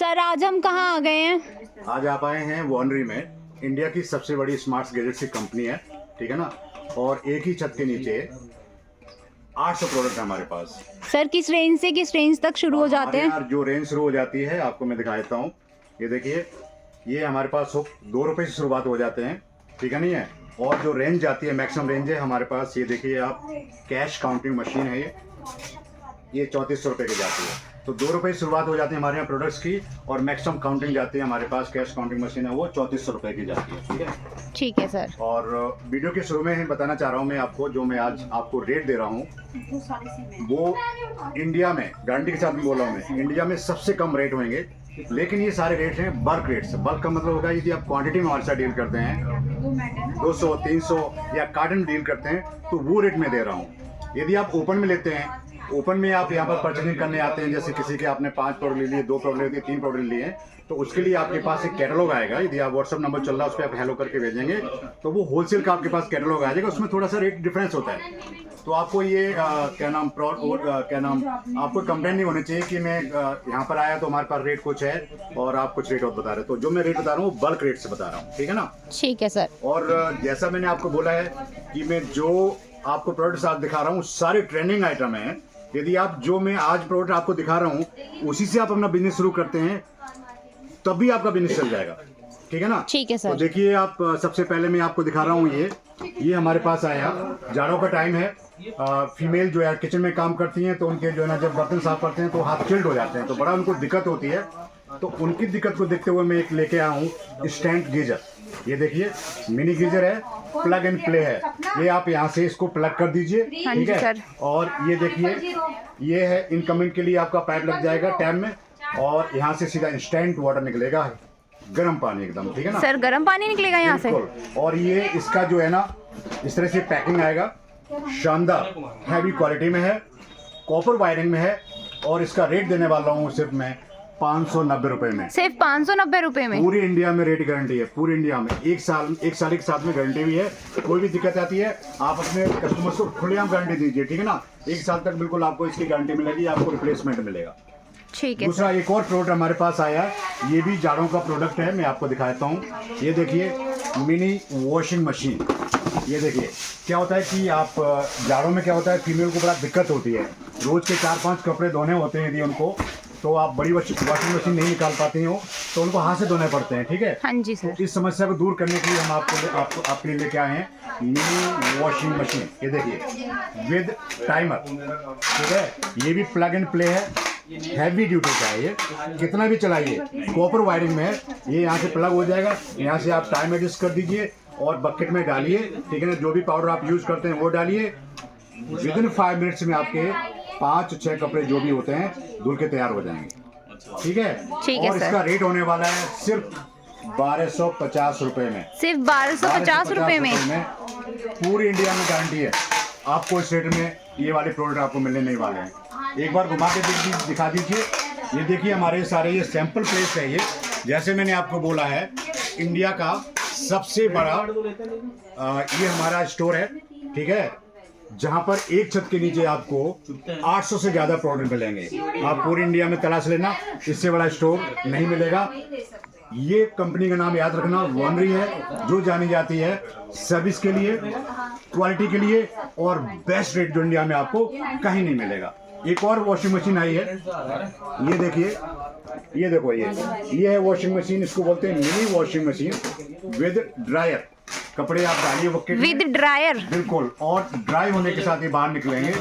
Sir आज हम कहाँ आ गए हैं? आज आप आए हैं वॉनरी में। इंडिया की सबसे बड़ी स्मार्ट गैजेट्स की कंपनी है, ठीक है ना। और एक ही छत के नीचे 800 प्रोडक्ट है हमारे पास। सर किस रेंज से किस रेंज तक शुरू हो जाते हैं? यार जो रेंज शुरू हो जाती है आपको मैं दिखा देता हूँ। ये देखिए, ये हमारे पास 2 रुपये से शुरुआत हो जाते हैं, ठीक है नहीं है। और जो रेंज आती है, मैक्सिमम रेंज है हमारे पास, ये देखिए आप, कैश काउंटिंग मशीन है ये 3400 रुपये की जाती है। तो 2 रुपये से शुरुआत हो जाती है हमारे यहाँ प्रोडक्ट्स की, और मैक्सिमम काउंटिंग जाती है हमारे पास, कैश काउंटिंग मशीन है वो 3400 रुपये की जाती है, ठीक है। ठीक है सर। और वीडियो के शुरू में ही बताना चाह रहा हूँ मैं आपको, जो मैं आज आपको रेट दे रहा हूँ वो इंडिया में, गारंटी के साथ में बोल रहा हूँ मैं, इंडिया में सबसे कम रेट होंगे। लेकिन ये सारे रेट हैं बल्क रेट्स। बल्क का मतलब होगा यदि आप क्वांटिटी में हमारे साथ डील करते हैं, 200 300 या कार्टन डील करते हैं, तो वो रेट में दे रहा हूँ। यदि आप ओपन में लेते हैं, ओपन में आप यहाँ पर परचेजिंग करने आते हैं, जैसे किसी के आपने 5 प्रोडक्ट ले लिए, 2 प्रोडक्ट ले लिए, 3 प्रोडक्ट ले लिए, तो उसके लिए आपके पास एक कैटलॉग आएगा। यदि आप व्हाट्सअप नंबर चल रहा है उस पर आप हेलो करके भेजेंगे तो वो होलसेल का आपके पास कैटलॉग आ जाएगा। उसमें थोड़ा सा रेट डिफरेंस होता है। तो आपको ये आपको कंप्लेन नहीं होनी चाहिए कि मैं यहाँ पर आया तो हमारे पास रेट कुछ है और आप कुछ रेट और बता रहे हैं। तो जो मैं रेट बता रहा हूँ वो बल्क रेट से बता रहा हूँ, ठीक है ना। ठीक है सर। और जैसा मैंने आपको बोला है कि मैं जो आपको प्रोडक्ट्स आज दिखा रहा हूँ सारे ट्रेंडिंग आइटम हैं। यदि आप जो मैं आज प्रोडक्ट आपको दिखा रहा हूँ उसी से आप अपना बिजनेस शुरू करते हैं, तभी आपका बिजनेस चल जाएगा, ठीक है ना। ठीक है सर। तो देखिए आप, सबसे पहले मैं आपको दिखा रहा हूँ ये हमारे पास आया, जाड़ों का टाइम है। फीमेल जो है किचन में काम करती हैं, तो उनके जो है ना, जब बर्तन साफ करते हैं तो हाथ चिल्ड हो जाते हैं, तो बड़ा उनको दिक्कत होती है। तो उनकी दिक्कत को देखते हुए मैं एक लेके आया हूँ स्टैंड गीजर। ये देखिए मिनी गीजर है, प्लग एंड प्ले है। ये आप यहाँ से इसको प्लग कर दीजिए, ठीक है। और ये देखिए, ये है इनकमिंग के लिए आपका पाइप लग जाएगा टैप में, और यहाँ से सीधा इंस्टेंट वाटर निकलेगा, गर्म पानी एकदम, ठीक है ना सर। गर्म पानी निकलेगा यहाँ से। और ये इसका जो है ना, इस तरह से पैकिंग आएगा, शानदार हैवी क्वालिटी में है, कॉपर वायरिंग में है। और इसका रेट देने वाला हूँ सिर्फ मैं 590 रुपए में। सिर्फ 590 रुपए में? पूरी इंडिया में रेट गारंटी है, पूरी इंडिया में। एक साल के साथ में गारंटी भी है। कोई भी दिक्कत आती है आप अपने कस्टमर्स को खुलेआम गारंटी दीजिए, ठीक है ना। 1 साल तक बिल्कुल आपको इसकी गारंटी मिलेगी, आपको रिप्लेसमेंट मिलेगा। ठीक है। दूसरा एक और प्रोडक्ट हमारे पास आया है, ये भी जाड़ों का प्रोडक्ट है, मैं आपको दिखाता हूँ। ये देखिए मिनी वॉशिंग मशीन। ये देखिए क्या होता है कि आप जाड़ों में क्या होता है, फीमेल को बड़ा दिक्कत होती है, रोज के 4-5 कपड़े धोने होते हैं यदि उनको, तो आप बड़ी वॉशिंग मशीन नहीं निकाल पाती हो तो उनको हाथ से धोने पड़ते हैं, ठीक है। हाँ जी सर। तो इस समस्या को दूर करने के लिए हम आपके लिए लेके आए हैं मिनी वॉशिंग मशीन। ये देखिए विद टाइमर, ठीक है। ये भी प्लग एंड प्ले है, हैवी ड्यूटी का है। ये कितना भी चलाइए, कॉपर वायरिंग में है। ये यहाँ से प्लग हो जाएगा, यहाँ से आप टाइम एडजस्ट कर दीजिए और बकेट में डालिए, ठीक है ना। जो भी पाउडर आप यूज करते हैं वो डालिए। विदिन 5 मिनट्स में आपके 5-6 कपड़े जो भी होते हैं धुल के तैयार हो जाएंगे, ठीक है। और इसका रेट होने वाला है सिर्फ 1250 रुपए में। सिर्फ 1250 रुपए में। पूरी इंडिया में गारंटी है। आपको इस रेट में ये वाले प्रोडक्ट आपको मिलने नहीं वाले हैं। एक बार घुमा के दिखा दीजिए। ये देखिए हमारे सारे ये सैंपल प्लेस है। ये जैसे मैंने आपको बोला है, इंडिया का सबसे बड़ा ये हमारा स्टोर है, ठीक है, जहां पर एक छत के नीचे आपको 800 से ज्यादा प्रोडक्ट मिलेंगे। आप पूरी इंडिया में तलाश लेना, इससे बड़ा स्टोर नहीं मिलेगा। ये कंपनी का नाम याद रखना, वॉनरी है, जो जानी जाती है सर्विस के लिए, क्वालिटी के लिए, और बेस्ट रेट जो इंडिया में आपको कहीं नहीं मिलेगा। एक और वॉशिंग मशीन आई है, ये देखिए, ये देखो, ये है वॉशिंग मशीन। इसको बोलते हैं mini washing machine with dryer. कपड़े आप डालिए बकेट में, विद ड्रायर, बिल्कुल, और ड्राई होने के साथ ये बाहर निकलेंगे।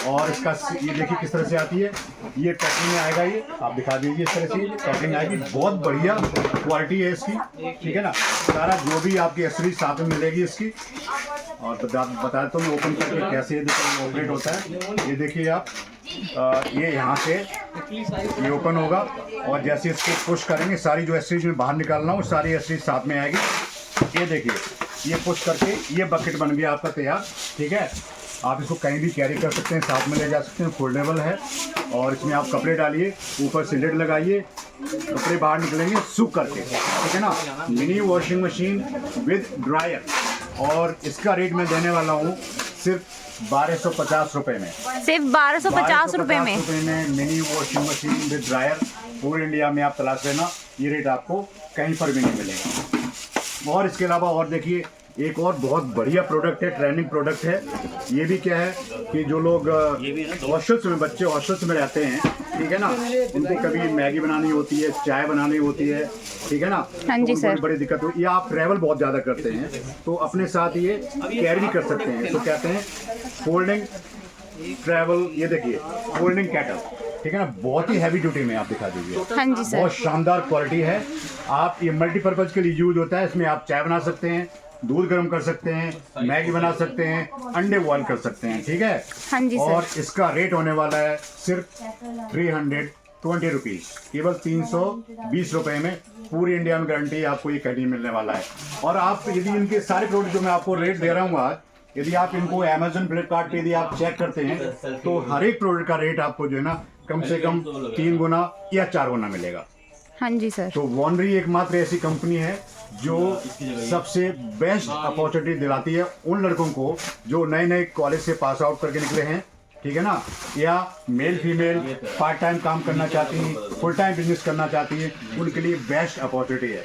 और इसका ये देखिए किस तरह से आती है, ये पैकिंग में आएगा। ये आप दिखा दीजिए, इस तरह से पैकिंग आएगी, बहुत बढ़िया क्वालिटी है इसकी, ठीक है ना। सारा जो भी आपकी एक्सेसरीज साथ में मिलेगी इसकी। और बता तो मैं ओपन करके कैसे ये ऑपरेट होता है। ये देखिए आप, ये यहाँ से ये ओपन होगा, और जैसे इसको पुश करेंगे सारी जो एक्सेसरीज में बाहर निकालना हो सारी एक्सेसरीज साथ में आएगी। ये देखिए, ये पुश करके ये बकेट बन गया आपका तैयार, ठीक है। आप इसको कहीं भी कैरी कर सकते हैं, साथ में ले जा सकते हैं, फोल्डेबल है। और इसमें आप कपड़े डालिए, ऊपर से लिड लगाइए, कपड़े बाहर निकलेंगे सूख करके, ठीक है ना। Mini washing machine with dryer, और इसका रेट मैं देने वाला हूँ सिर्फ 1250 रुपए में। सिर्फ 1250 रुपए में mini washing machine with dryer. पूरे इंडिया में आप तलाश लेना, ये रेट आपको कहीं पर भी नहीं मिलेगा। और इसके अलावा और देखिए एक और बहुत बढ़िया प्रोडक्ट है, ट्रेंडिंग प्रोडक्ट है। ये भी क्या है कि जो लोग हॉस्टल्स में, बच्चे हॉस्टल्स में रहते हैं, ठीक है ना, उनको कभी मैगी बनानी होती है, चाय बनानी होती है, ठीक है ना, हाँ जी तो सर। बड़ी दिक्कत होती है, या आप ट्रैवल बहुत ज़्यादा करते हैं तो अपने साथ ये कैरी भी कर सकते हैं। तो कहते हैं फोल्डिंग ट्रैवल, ये देखिए फोल्डिंग कैटल, ठीक है ना, बहुत ही हैवी ड्यूटी में आप दिखा दीजिए। हाँ जी सर। बहुत शानदार क्वालिटी है। आप ये मल्टीपर्पज़ के लिए यूज होता है। इसमें आप चाय बना सकते हैं, दूध गर्म कर सकते हैं, मैगी बना सकते हैं, अंडे बॉयल कर सकते हैं, ठीक है। हाँ जी और सर। इसका रेट होने वाला है सिर्फ 320 रुपीज़, केवल 320 रुपए में पूरी इंडिया में गारंटी आपको ये कहीं मिलने वाला है। और आप यदि इनके सारे प्रोडक्ट जो मैं आपको रेट दे रहा हूँ आज, यदि आप इनको अमेजन फ्लिपकार्ट पे यदि आप चेक करते हैं तो हर एक प्रोडक्ट का रेट आपको जो है ना कम से कम 3 गुना या 4 गुना मिलेगा। हाँ जी सर। तो वॉन्ड्री एकमात्र ऐसी कंपनी है जो सबसे बेस्ट अपॉर्चुनिटी दिलाती है उन लड़कों को जो नए नए कॉलेज से पास आउट करके निकले हैं, ठीक है ना, या मेल फीमेल पार्ट टाइम काम करना चाहती हैं, फुल टाइम बिजनेस करना चाहती हैं, उनके लिए बेस्ट अपॉर्चुनिटी है।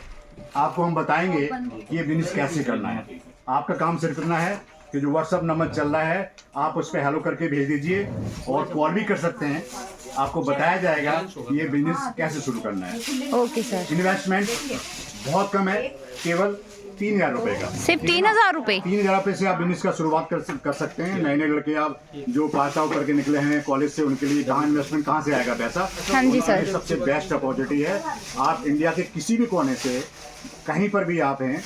आपको हम बताएंगे कि ये बिजनेस कैसे करना है। आपका काम सिर्फ इतना है कि जो व्हाट्सअप नंबर चल रहा है आप उस पर हेलो करके भेज दीजिए, और कॉल भी कर सकते हैं। आपको बताया जाएगा कि ये बिजनेस कैसे शुरू करना है। Okay sir. इन्वेस्टमेंट बहुत कम है, केवल 3,000 रुपए का। सिर्फ 3,000 रुपए? 3,000 रुपए से आप बिजनेस का शुरुआत कर सकते हैं। नए नए लड़के आप जो पास आउट करके निकले हैं कॉलेज से, उनके लिए कहाँ इन्वेस्टमेंट कहाँ से आएगा पैसा? हाँ जी सर। ये सबसे बेस्ट अपॉर्चुनिटी है। आप इंडिया के किसी भी कोने से कहीं पर भी आप हैं,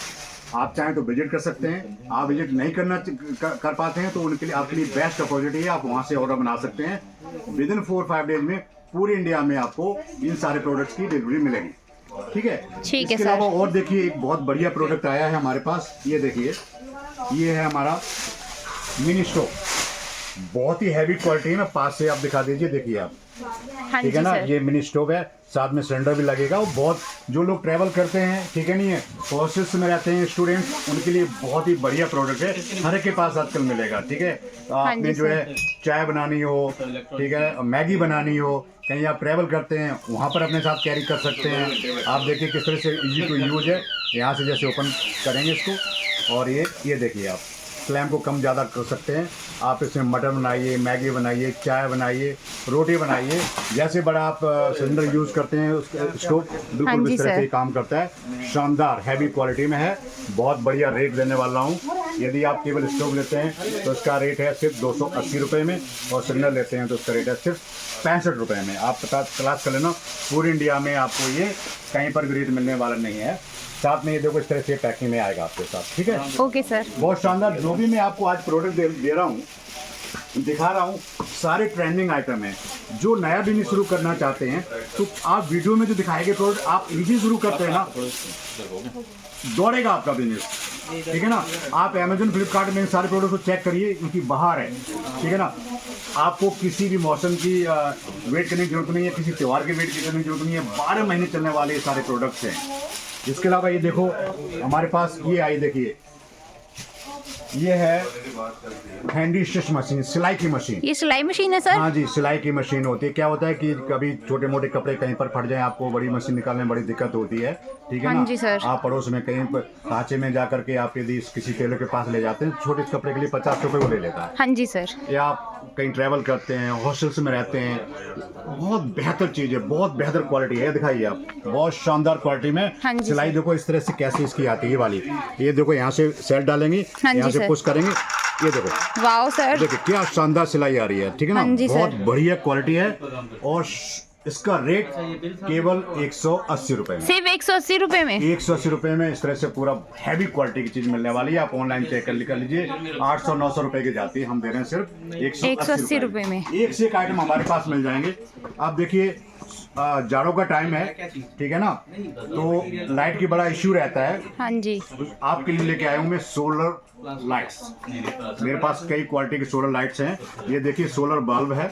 आप चाहें तो विजिट कर सकते हैं। आप विजिट नहीं कर पाते हैं तो उनके लिए आपके लिए बेस्ट अपॉर्चुनिटी है। आप वहाँ से ऑर्डर बना सकते हैं। विद इन 4-5 डेज में पूरी इंडिया में आपको इन सारे प्रोडक्ट्स की डिलीवरी मिलेगी, ठीक है। ठीक है इसके सर। अलावा और देखिए एक बहुत बढ़िया प्रोडक्ट आया है हमारे पास, ये देखिए, ये है हमारा मिनी स्टोव। बहुत ही हैवी क्वालिटी है ना, पास से आप दिखा दीजिए, देखिए आप, हाँ जी ठीक है ना। सर। ये मिनी स्टोव है, साथ में सिलेंडर भी लगेगा। और बहुत जो लोग ट्रैवल करते हैं, ठीक है, नहीं है, हॉस्टल्स में रहते हैं स्टूडेंट्स, उनके लिए बहुत ही बढ़िया प्रोडक्ट है। हर एक के पास आजकल मिलेगा, ठीक है। तो आपने जो है चाय बनानी हो, ठीक है, मैगी बनानी हो, कहीं आप ट्रैवल करते हैं वहाँ पर अपने साथ कैरी कर सकते हैं। आप देखिए किस तरह से इजी टू यूज है। यहाँ से जैसे ओपन करेंगे इसको, और ये देखिए आप फ्लेम को कम ज़्यादा कर सकते हैं। आप इसमें मटर बनाइए, मैगी बनाइए, चाय बनाइए, रोटी बनाइए। जैसे बड़ा आप सिलेंडर यूज़ करते हैं उस स्टोव, बिल्कुल इस तरह से काम करता है। शानदार हैवी क्वालिटी में है, बहुत बढ़िया रेट देने वाला हूँ। यदि आप केवल स्टोव लेते हैं तो इसका रेट है सिर्फ 280 रुपये में, और सिलेंडर लेते हैं तो उसका रेट है सिर्फ 65 रुपये में। आप तलाश कर लेना, पूरी इंडिया में आपको ये कहीं पर भी रेट मिलने वाला नहीं है। साथ में ये देखो इस तरह से पैकिंग में आएगा आपके साथ, ठीक है। Okay sir. बहुत शानदार। जो भी मैं आपको आज प्रोडक्ट दे रहा हूँ, दिखा रहा हूँ, सारे ट्रेंडिंग आइटम हैं। जो नया बिजनेस शुरू करना चाहते हैं तो आप वीडियो में जो दिखाएंगे प्रोडक्ट, आप इजी शुरू करते हैं ना, दौड़ेगा आपका बिजनेस, ठीक है ना। आप अमेजन फ्लिपकार्ट में सारे प्रोडक्ट को चेक करिए, इनकी बाहर है, ठीक है ना। आपको किसी भी मौसम की वेट करने की जरूरत नहीं है, किसी त्यौहार के वेट करने की जरूरत नहीं है। 12 महीने चलने वाले ये सारे प्रोडक्ट्स हैं। इसके अलावा ये देखो हमारे पास ये आई, देखिए ये है हैंडी स्टिच मशीन, सिलाई की मशीन। ये सिलाई मशीन है सर? हाँ जी, सिलाई की मशीन होती है। क्या होता है कि कभी छोटे मोटे कपड़े कहीं पर फट जाएं, आपको बड़ी मशीन निकालने में बड़ी दिक्कत होती है, ठीक है ना। हाँ जी सर। आप पड़ोस में कहीं पर सांचे में जा करके आप यदि किसी टेलर के पास ले जाते हैं, छोटे कपड़े के लिए 50 रुपये वो ले लेता है। हाँ जी सर। या आप कहीं ट्रैवल करते हैं, हॉस्टल्स में रहते हैं, बहुत बेहतर चीज़ है, बहुत बेहतर क्वालिटी है। दिखाइए आप, बहुत शानदार क्वालिटी में। हाँ जी सिलाई देखो इस तरह से कैसे इसकी आती है वाली। ये देखो यहाँ से सेट डालेंगे, हाँ जी यहाँ से सर। पुश करेंगे, ये देखो, वाओ सर। देखिए क्या शानदार सिलाई आ रही है, ठीक है ना। हाँ जी बहुत सर। बढ़िया क्वालिटी है। और इसका रेट केवल 180 रुपये में, सिर्फ 180 रुपए में? 180 रुपये में इस तरह से पूरा हैवी क्वालिटी की चीज मिलने वाली है। आप ऑनलाइन चेक कर लीजिए, 800-900 रुपए की जाती है, हम दे रहे हैं सिर्फ 180 रुपए में। एक से एक आइटम हमारे पास मिल जाएंगे। आप देखिए जाड़ों का टाइम है, ठीक है ना, तो लाइट की बड़ा इश्यू रहता है। हाँ जी। आपके लिए लेके आया हूँ मैं सोलर लाइट्स। मेरे पास कई क्वालिटी की सोलर लाइट्स हैं। ये देखिए सोलर बल्ब है,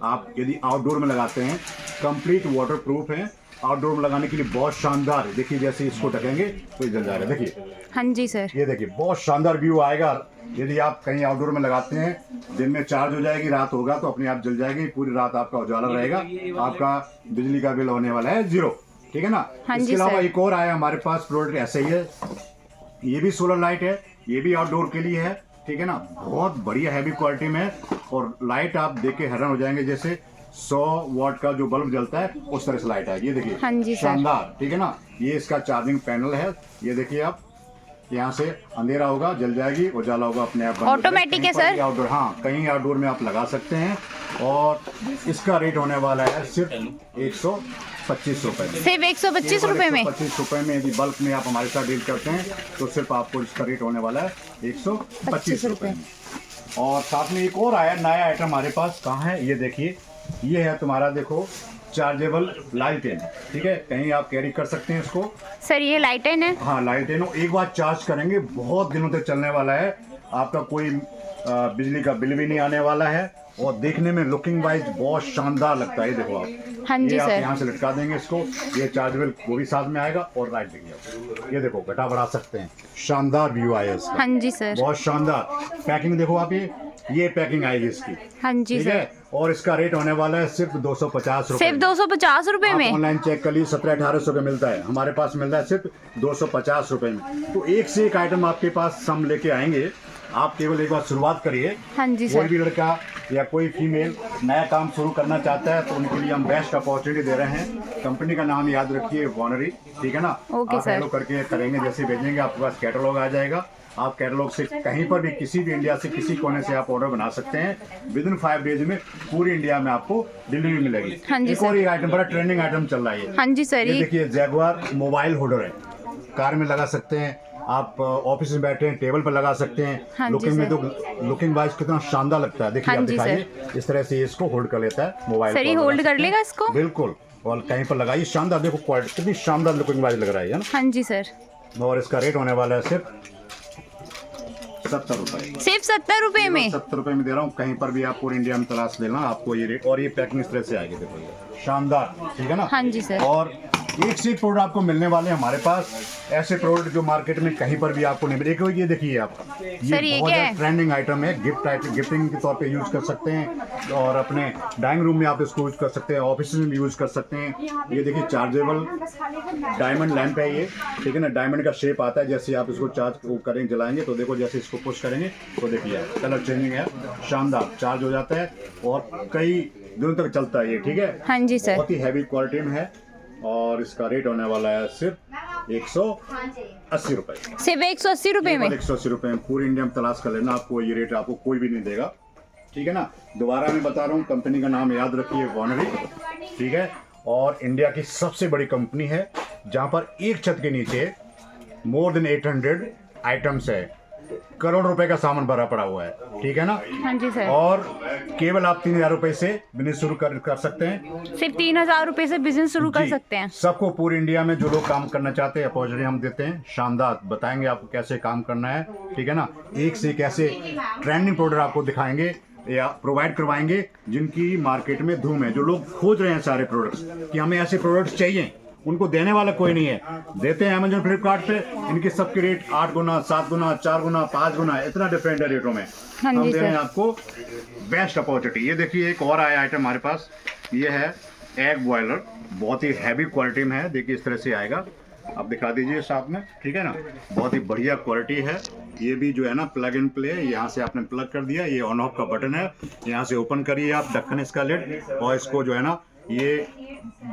आप यदि आउटडोर में लगाते हैं, कंप्लीट वाटर प्रूफ है, आउटडोर में लगाने के लिए बहुत शानदार है। देखिए जैसे इसको ढकेंगे तो ये जल जाएगा। देखिए हाँ जी सर। ये देखिए बहुत शानदार व्यू आएगा। यदि आप कहीं आउटडोर में लगाते हैं, दिन में चार्ज हो जाएगी, रात होगा तो अपने आप जल जाएगी, पूरी रात आपका उजाला रहेगा, आपका बिजली का बिल होने वाला है 0। ठीक है ना। हाँ जी इसके अलावा सर। एक और आया हमारे पास प्रोडक्ट ऐसे ही है, ये भी सोलर लाइट है, ये भी आउटडोर के लिए है। ठीक है ना, बहुत बढ़िया हैवी क्वालिटी में है और लाइट आप देख के हैरान हो जाएंगे। जैसे 100 वाट का जो बल्ब जलता है उस तरह से लाइट आएगी। ये देखिए हाँ जी सर। शानदार। ठीक है ना, ये इसका चार्जिंग पैनल है। ये देखिए आप, यहाँ से अंधेरा होगा जल जाएगी, उजाला होगा अपने आप। ऑटोमेटिक है सर। आउटडोर, हाँ कहीं आउटडोर में आप लगा सकते हैं। और इसका रेट होने वाला है सिर्फ 125 रुपए में। सिर्फ 125 रुपए में। 125 रुपए में यदि बल्क में आप हमारे साथ डील करते हैं तो सिर्फ आपको इसका रेट होने वाला है 125 रुपए में। और साथ में एक और आया नया आइटम हमारे पास। कहाँ है ये देखिए, ये है तुम्हारा देखो चार्जेबल लालटेन। ठीक है, कहीं आप कैरी कर सकते हैं इसको। सर ये लाइटेन है। हाँ लालटेन, एक बार चार्ज करेंगे बहुत दिनों तक चलने वाला है, आपका कोई बिजली का बिल भी नहीं आने वाला है और देखने में लुकिंग वाइज बहुत शानदार लगता है। देखो आप, हाँ जी ये आप सर। यहाँ से लटका देंगे इसको, ये चार्जेबल वो भी साथ में आएगा और लाइट देंगे आपको। ये देखो घटा बढ़ा सकते हैं, शानदार व्यू आया इसका। हाँ जी सर। बहुत शानदार पैकिंग देखो आप, ये पैकिंग आएगी इसकी। हाँ जी ठीक सर। है, और इसका रेट होने वाला है सिर्फ 250 रुपए। सिर्फ 250 रुपए में। ऑनलाइन चेक कर लीजिए, 1700-1800 का मिलता है, हमारे पास मिल रहा है सिर्फ 250 रुपए में। तो एक से एक आइटम आपके पास हम लेके आएंगे, आप केवल एक बार शुरुआत करिए। हाँ जी कोई सर। भी लड़का या कोई फीमेल नया काम शुरू करना चाहता है तो उनके लिए हम बेस्ट अपॉर्चुनिटी दे रहे हैं। कंपनी का नाम याद रखिए, वॉनरी। ठीक है ना। ओके आप सर। हेलो करके करेंगे, जैसे भेजेंगे आपके पास कैटलॉग आ जाएगा। आप कैटलॉग से कहीं पर भी किसी भी इंडिया से किसी कोने से आप ऑर्डर बना सकते हैं। विद इन 5 डेज में पूरी इंडिया में आपको डिलीवरी मिलेगी। हाँ जी एक और सर। ये आइटम बड़ा ट्रेंडिंग आइटम चल रहा है। हाँ जी सर। ये देखिए जैगुआर मोबाइल होल्डर है, कार में लगा सकते हैं, आप ऑफिस में बैठे हैं टेबल पर लगा सकते हैं। हाँ जी लुकिंग में सर। तो लुकिंग वाइज कितना शानदार लगता है। देखिए हाँ आप जी दिखाइए, इस तरह से इसको होल्ड कर लेता है मोबाइल। सर ये होल्ड कर लेगा इसको। बिल्कुल, और कहीं पर लगाइए, शानदार। देखो क्वालिटी कितनी शानदार लुकिंग वाइज लग रहा है ना। हाँ जी सर। और इसका रेट होने वाला है सिर्फ 70 रुपए। सिर्फ 70 रुपए में। 70 रुपए में दे रहा हूँ। कहीं पर भी आप पूरी इंडिया में तलाश लेना, आपको ये रेट। और ये पैकिंग इस तरह से आएगी, देखो ये शानदार। ठीक है ना। हाँ जी सर। और एक से एक प्रोडक्ट आपको मिलने वाले हैं हमारे पास, ऐसे प्रोडक्ट जो मार्केट में कहीं पर भी आपको नहीं मिलेगा। ये देखिए आप, सर, ये बहुत क्या है? ट्रेंडिंग आइटम है, गिफ्टिंग के तौर पे यूज कर सकते हैं और अपने डाइनिंग रूम में आप इसको यूज कर सकते हैं, ऑफिस में भी यूज कर सकते हैं। ये देखिए चार्जेबल डायमंड लैंप है ये। ठीक है ना, डायमंड का शेप आता है। जैसे आप इसको चार्ज करेंगे, जलाएंगे तो देखो जैसे इसको पुश करेंगे तो देखिए कलर चेंजिंग है, शानदार चार्ज हो जाता है और कई दिनों तक चलता है ये। ठीक है, हाँ जी सर। बहुत ही हैवी क्वालिटी में है और इसका रेट होने वाला है सिर्फ 180 रुपए। सिर्फ 180 रुपए में। 180 रुपए में पूरी इंडिया में तलाश कर लेना, आपको ये रेट आपको कोई भी नहीं देगा। ठीक है ना। दोबारा मैं बता रहा हूँ, कंपनी का नाम याद रखिए, वॉनरी। ठीक है, और इंडिया की सबसे बड़ी कंपनी है जहाँ पर एक छत के नीचे मोर देन 800 आइटम्स है, करोड़ रुपए का सामान भरा पड़ा हुआ है। ठीक है ना। हाँ जी सर। और केवल आप 3000 रुपए से बिजनेस शुरू कर सकते हैं। सिर्फ 3000 रुपए से बिजनेस शुरू कर जी, सकते हैं। सबको पूरी इंडिया में जो लोग काम करना चाहते हैं अपॉर्चुनिटी हम देते हैं। शानदार बताएंगे आपको कैसे काम करना है। ठीक है ना, एक से एक ऐसे ट्रेंडिंग प्रोडक्ट आपको दिखाएंगे या प्रोवाइड करवाएंगे जिनकी मार्केट में धूम है। जो लोग खोज रहे हैं सारे प्रोडक्ट्स कि हमें ऐसे प्रोडक्ट्स चाहिए, उनको देने वाला कोई नहीं है। देते हैं अमेजन फ्लिपकार्ट पे, इनके सबके रेट 8 गुना 7 गुना 4 गुना 5 गुना इतना डिफरेंट है रेटों में। हाँ हम जी दे रहे हैं सर। आपको बेस्ट अपॉर्चुनिटी। ये देखिए एक और आया आइटम हमारे पास, ये है एग बॉयलर, बहुत ही हैवी क्वालिटी में है। देखिए इस तरह से आएगा, आप दिखा दीजिए साथ में। ठीक है ना, बहुत ही बढ़िया क्वालिटी है। ये भी जो है ना प्लग एंड प्ले, यहाँ से आपने प्लग कर दिया, ये ऑन ऑफ का बटन है, यहाँ से ओपन करिए आप ढक्कन इसका लिड और इसको जो है ना ये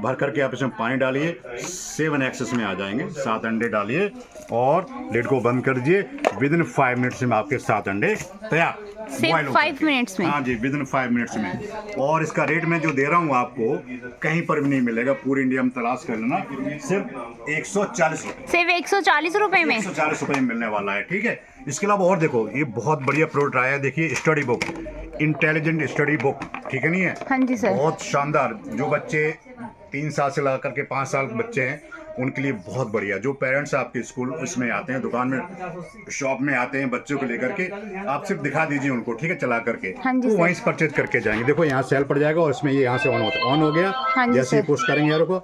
भर करके आप इसमें पानी डालिए, 7 एक्सेस में आ जाएंगे। 7 अंडे डालिए और लिड को बंद कर दीजिए। विद इन 5 मिनट्स में आपके 7 अंडे तैयार। सिर्फ 5 मिनट्स में। हाँ जी, विद इन 5 मिनट्स में। और इसका रेट मैं जो दे रहा हूँ आपको कहीं पर भी नहीं मिलेगा, पूरी इंडिया में तलाश कर लेना, सिर्फ 140 रुपए। सिर्फ 140 रुपए में। 140 रुपए में मिलने वाला है। ठीक है, इसके अलावा और देखो ये बहुत बढ़िया प्रोडक्ट आया है। देखिए study book, intelligent study book. ठीक है नहीं है। हाँ जी सर। बहुत शानदार। जो बच्चे 3 साल से लगा करके 5 साल के बच्चे हैं उनके लिए बहुत बढ़िया। जो पेरेंट्स आपके स्कूल इसमें आते हैं, दुकान में शॉप में आते हैं बच्चों को लेकर के, आप सिर्फ दिखा दीजिए उनको। ठीक है, चला करके हाँ जी वो सर। वहीं से परचेज करके जाएंगे। देखो यहाँ सेल पड़ जाएगा और इसमें ये यहाँ से ऑन होता है, ऑन हो गया। हाँ जी जैसे ही सर। पुश करेंगे यार को,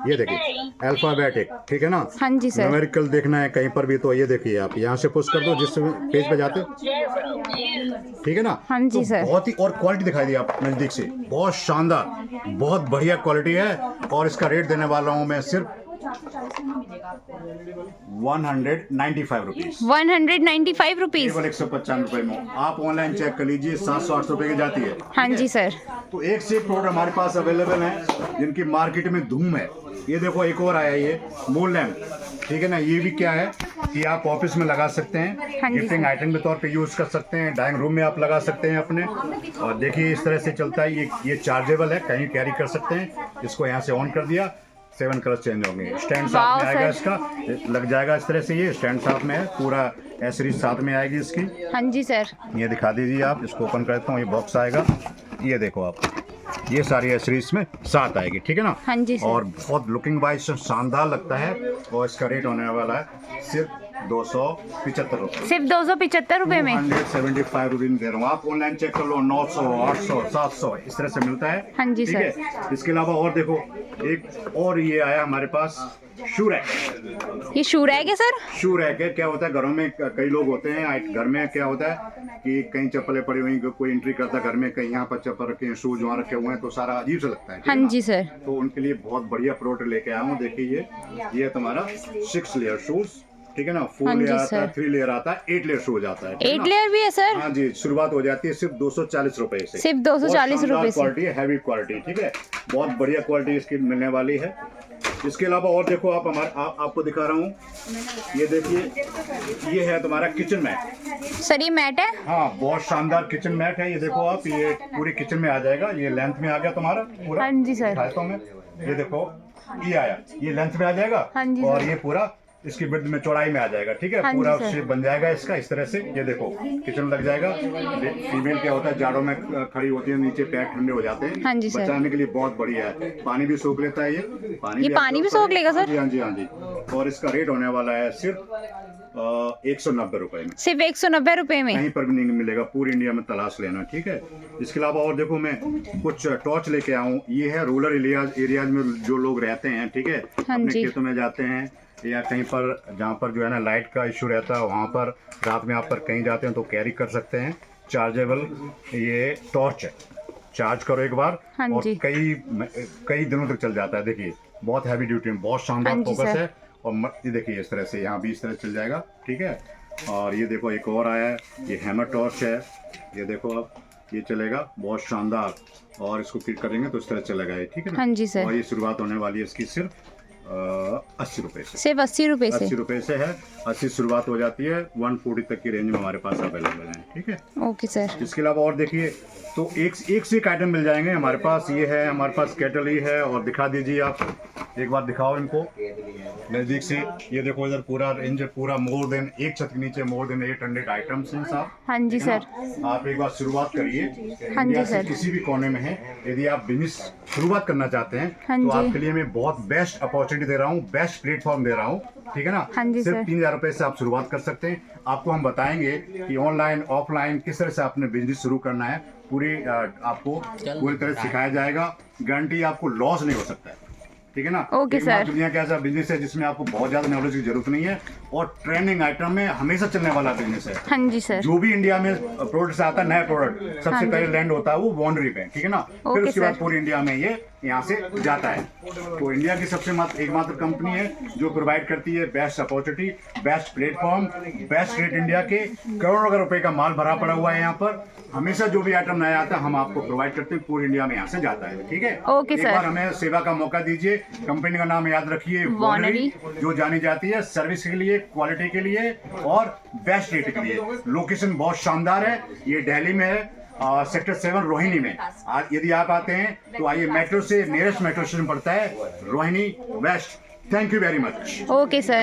ये देखिए अल्फाबेटिक, ठीक है ना। हाँ जी सर। न्यूमेरिकल देखना है कहीं पर भी तो ये देखिए आप यहाँ से पुश कर दो जिस पेज पे जाते हो, ठीक है ना। हाँ जी तो सर। बहुत ही, और क्वालिटी दिखाई दी आप नजदीक से, बहुत शानदार, बहुत बढ़िया क्वालिटी है। और इसका रेट देने वाला हूँ मैं सिर्फ 195 रुपीज, 195 रुपीज। केवल 195 रुपए में। आप ऑनलाइन चेक कर लीजिए, 700-800 रुपए की जाती है। हाँ जी सर। तो एक से एक प्रोडक्ट हमारे पास अवेलेबल है जिनकी मार्केट में धूम है। ये देखो एक और आया ये मून लैम्प, ठीक है ना। ये भी क्या है कि आप ऑफिस में लगा सकते हैं, हाँ जी गिफ्टिंग आइटम के तौर पे यूज कर सकते हैं, डाइनिंग रूम में आप लगा सकते हैं अपने। और देखिए इस तरह से चलता है, ये चार्जेबल है, कहीं कैरी कर सकते हैं। इसको यहाँ से ऑन कर दिया, 7 कलर चेंज होंगे। स्टैंड साथ में आएगा, इसका लग जाएगा इस तरह से, ये स्टैंड साथ में है, पूरा एसरीज साथ में आएगी इसकी। हाँ जी सर। ये दिखा दीजिए आप, इसको ओपन करता हूँ, ये बॉक्स आएगा, ये देखो आप, ये सारी एसरीज में साथ आएगी, ठीक है ना। हाँ जी सर। और बहुत लुकिंग वाइज शानदार लगता है। और इसका रेट होने वाला है सिर्फ 275 रुपये, सिर्फ 275 रुपए में। 175 रुपये दे रहा हूँ। आप ऑनलाइन चेक कर लो, 900, 800, 700 इस तरह से मिलता है। हाँ जी ठीक सर। है। इसके अलावा और देखो एक और ये आया हमारे पास शू रैक। ये शू रैक है सर? शू रैक है, क्या होता है घरों में कई लोग होते हैं, घर में क्या होता है कि कहीं चप्पलें पड़ी हुई, कोई एंट्री करता है घर में, कहीं यहाँ पर चप्पल रखे हैं, शूज वहाँ रखे हुए हैं, तो सारा अजीब सा लगता है। हाँ जी सर। तो उनके लिए बहुत बढ़िया प्रोडक्ट लेके आया हूँ। देखिए ये तुम्हारा 6 लेयर शूज, ठीक है ना। 4 हाँ जी लेयर आता सर। है, 3 लेयर आता है, 8 लेयर शूज आता है। 8 लेयर भी है सर? हाँ जी, शुरुआत हो जाती है सिर्फ 240 रुपए से। सिर्फ 240 रुपए से। क्वालिटी है, हैवी क्वालिटी, ठीक है। बहुत बढ़िया क्वालिटी इसकी मिलने वाली है। इसके अलावा और देखो आप आपको दिखा रहा हूँ, ये देखिए ये है तुम्हारा किचन मैट। सर ये मैट है? हाँ, बहुत शानदार किचन मैट है। ये देखो आप, ये पूरे किचन में आ जाएगा, ये लेंथ में आ गया तुम्हारा पूरा। हाँ जी सर। दिखाता हूँ मैं, ये देखो ये आया, ये लेंथ में आ जाएगा। हाँ जी और सर। ये पूरा इसकी विड्थ में चौड़ाई में आ जाएगा, ठीक है। हाँ जी पूरा सर। शेप बन जाएगा इसका इस तरह से। ये देखो किचन लग जाएगा। फीमेल क्या होता है, जाड़ों में खड़ी होती है, नीचे पैर ठंडे हो जाते हैं, हाँ जी सर। बचाने के लिए बहुत बढ़िया है। पानी भी सोख लेता है ये पानी भी सोख लेगा सर? हाँ जी हाँ जी। और इसका रेट होने वाला है सिर्फ 190 रुपए में। सिर्फ 190 रुपए में? कहीं पर भी नहीं मिलेगा, पूरी इंडिया में तलाश लेना, ठीक है। इसके अलावा और देखो मैं कुछ टॉर्च लेके आया हूँ। ये है रूरल एरियाज में जो लोग रहते हैं, ठीक है, हाँ अपने जी। खेतों में जाते हैं या कहीं पर जहाँ पर जो है ना लाइट का इशू रहता है, वहाँ पर रात में आप पर कहीं जाते हैं तो कैरी कर सकते हैं। चार्जेबल ये टॉर्च है, चार्ज करो एक बार हाँ और जी। कई दिनों तक चल जाता है। देखिए बहुत हैवी ड्यूटी में, बहुत शानदार हाँ जी फोकस सर। है। और ये देखिए इस तरह से यहाँ भी इस तरह चल जाएगा, ठीक है। और ये देखो एक और आया है, ये हैमर टॉर्च है। ये देखो आप, ये चलेगा बहुत शानदार, और इसको क्लिक करेंगे तो इस तरह चलेगा ये, ठीक है ना। हाँ जी सर। और ये शुरुआत होने वाली है इसकी सिर्फ 80 रुपए से। सिर्फ 80 रुपए से? 80 रुपए से है, 80 शुरुआत हो जाती है, 140 तक की रेंज में हमारे पास अवेलेबल है, ठीक है। Okay sir. इसके अलावा और देखिए तो एक से एक आइटम मिल जाएंगे हमारे पास। ये है हमारे पास केटल ही है, और दिखा दीजिए आप, एक बार दिखाओ इनको नजदीक से। ये देखो इधर पूरा रेंज, पूरा मोर देन, एक छत के नीचे मोर देन 800 आइटम्स हैं साहब। हाँ जी है ना? सर। आप एक बार शुरुआत करिए। हाँ जी इंडिया से सर। किसी भी कोने में है, यदि आप बिजनेस शुरुआत करना चाहते हैं हाँ तो जी। आपके लिए मैं बहुत बेस्ट अपॉर्चुनिटी दे रहा हूँ, बेस्ट प्लेटफॉर्म दे रहा हूँ, ठीक है ना। हाँ जी सिर्फ सर। 3000 रुपए से आप शुरुआत कर सकते हैं। आपको हम बताएंगे कि ऑनलाइन ऑफलाइन किस तरह से आपने बिजनेस शुरू करना है, पूरी आपको पूरी तरह सिखाया जाएगा। गारंटी आपको लॉस नहीं हो सकता है, ठीक है ना। Okay sir. दुनिया का ऐसा बिजनेस है जिसमें आपको बहुत ज्यादा नॉलेज की जरूरत नहीं है, और ट्रेंडिंग आइटम में हमेशा चलने वाला बिजनेस है। हाँ जी सर। जो भी इंडिया में प्रोडक्ट्स आता है, नया प्रोडक्ट हाँ सबसे जी। पहले लैंड होता है वो बाउंड्री पे, ठीक है ना। फिर ओके उसके बाद सर। पूरी इंडिया में ये यहाँ से जाता है। तो इंडिया की सबसे एकमात्र कंपनी है जो प्रोवाइड करती है best opportunity, best platform, best rate. India के करोड़ों रुपए का माल भरा पड़ा हुआ है यहाँ पर। हमेशा जो भी आइटम नया आता है हम आपको प्रोवाइड करते हैं, पूरी इंडिया में यहाँ से जाता है, ठीक है। ओके एक सर। बार हमें सेवा का मौका दीजिए। कंपनी का नाम याद रखिए, वॉनरी, जो जानी जाती है सर्विस के लिए, क्वालिटी के लिए और बेस्ट रेट के लिए। लोकेशन बहुत शानदार है, ये दिल्ली में है, सेक्टर 7 रोहिणी में। यदि आप आते हैं तो आइए, मेट्रो से नियरेस्ट मेट्रो स्टेशन पड़ता है Rohini west. Thank you very much. Okay sir.